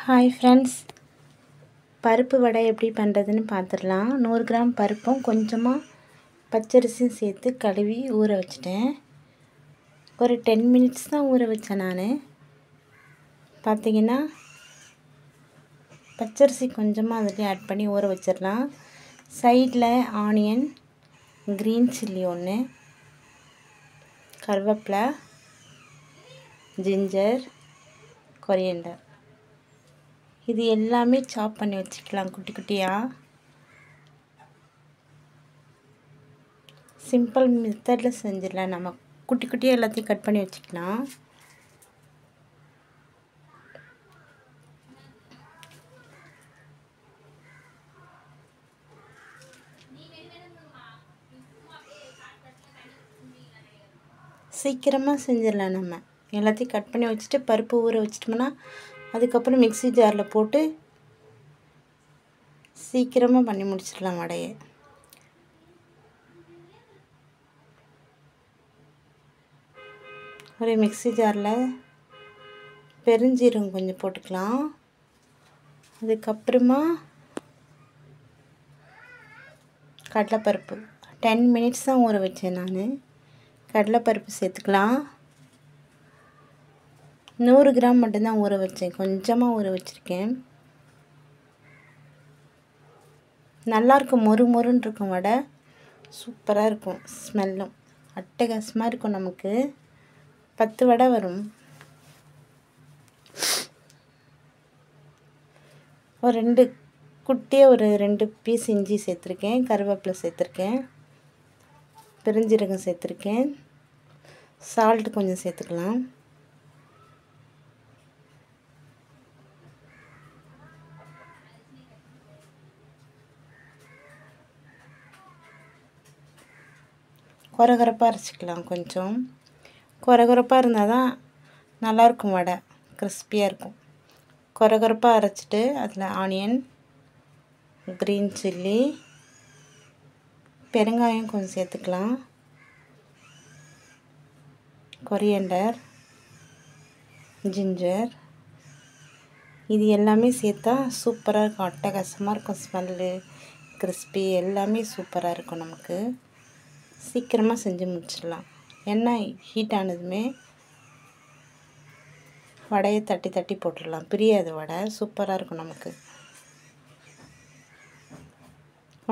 Hi friends, பருப்பு வடை எப்படி பண்ணுறதுன்னு பார்த்துடலாம். 100 கிராம் பருப்பும் கொஞ்சமாக பச்சரிசியும் சேர்த்து கழுவி ஊற வச்சிட்டேன். ஒரு 10 மினிட்ஸ் தான் ஊற வச்சேன் நான். பார்த்திங்கன்னா பச்சரிசி கொஞ்சமாக அதில் ஆட் பண்ணி ஊற வச்சிடலாம். சைடில் ஆனியன், க்ரீன் சில்லி ஒன்று, கருவேப்பிலை, ஜிஞ்சர், கொரியண்டர், இது எல்லாமே சாப் பண்ணி வச்சுக்கலாம் குட்டி குட்டியாக. சிம்பிள் மெத்தடில் செஞ்சிடலாம். நம்ம குட்டி குட்டியாக எல்லாத்தையும் கட் பண்ணி வச்சுக்கலாம். சீக்கிரமாக செஞ்சிடலாம். நம்ம எல்லாத்தையும் கட் பண்ணி வச்சுட்டு பருப்பு ஊற வச்சிட்டோம்னா அதுக்கப்புறம் மிக்ஸி ஜாரில் போட்டு சீக்கிரமாக பண்ணி முடிச்சிடலாம் வடையை. ஒரு மிக்ஸி ஜாரில் பெருஞ்சீரகம் கொஞ்சம் போட்டுக்கலாம். அதுக்கப்புறமா கடலைப்பருப்பு 10 மினிட்ஸ் தான் ஊற வச்சேன் நான். கடலைப்பருப்பு சேர்த்துக்கலாம். 100 கிராம் மட்டும்தான் ஊற வச்சேன், கொஞ்சமாக ஊற வச்சுருக்கேன். நல்லாயிருக்கும், மொறு மொறுன்னு இருக்கும் வடை, சூப்பராக இருக்கும். ஸ்மெல்லும் அட்டகாசமாக இருக்கும். நமக்கு 10 வடை வரும். ஒரு 2 குட்டியாக ஒரு 2 பீஸ் இஞ்சி சேர்த்துருக்கேன், கருவேப்பிலை சேர்த்துருக்கேன், பெருஞ்சீரகம் சேர்த்துருக்கேன், சால்ட்டு கொஞ்சம் சேர்த்துக்கலாம். கொரகொரப்பாக அரைச்சிக்கலாம். கொஞ்சம் கொரகொரப்பாக இருந்தால் தான் நல்லாயிருக்கும் வடை, கிறிஸ்பியாக இருக்கும். கொரகொரப்பாக அரைச்சிட்டு அதில் ஆனியன், க்ரீன் சில்லி, பெருங்காயம் கொஞ்சம் சேர்த்துக்கலாம், கொரியண்டர், ஜிஞ்சர், இது எல்லாமே சேர்த்தா சூப்பராக இருக்கும். அட்டகாசமாக இருக்கும். ஸ்மெல்லு, கிறிஸ்பி எல்லாமே சூப்பராக இருக்கும். நமக்கு சீக்கிரமாக செஞ்சு முடிச்சிடலாம். எண்ணெய் ஹீட் ஆனதுமே வடையை தட்டி தட்டி போட்டுடலாம். பிரியாது வடை, சூப்பராக இருக்கும். நமக்கு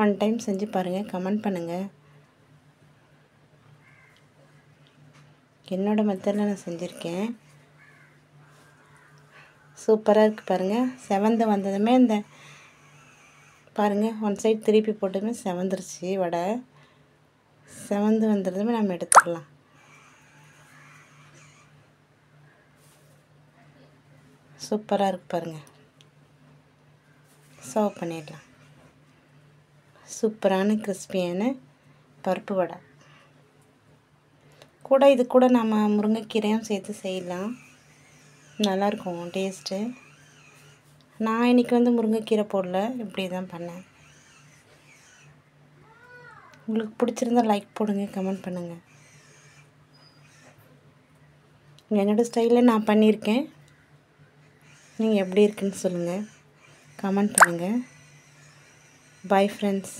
ஒன் டைம் செஞ்சு பாருங்கள், கமெண்ட் பண்ணுங்கள். என்னோட மெத்தடில் நான் செஞ்சுருக்கேன், சூப்பராக இருக்குது. பாருங்கள், செவந்து வந்ததுமே இந்த பாருங்கள், ஒன் சைடு திருப்பி போட்டதுமே செவந்துருச்சு வடை. செவந்து வந்துடுறதுமே நம்ம எடுத்துடலாம். சூப்பராக இருக்குது பாருங்கள். சர்வ் பண்ணிடலாம். சூப்பரான கிறிஸ்பியான பருப்பு வடை. இது கூட நம்ம முருங்கைக்கீரையும் சேர்த்து செய்யலாம், நல்லாயிருக்கும் டேஸ்ட்டு. நான் இன்றைக்கி முருங்கைக்கீரை போடல, இப்படி தான் பண்ணேன். உங்களுக்கு பிடிச்சிருந்தா லைக் போடுங்க, கமெண்ட் பண்ணுங்கள். என்னோடய ஸ்டைலில் நான் பண்ணியிருக்கேன், நீங்கள் எப்படி இருக்குன்னு சொல்லுங்கள், கமெண்ட் பண்ணுங்கள். Bye friends.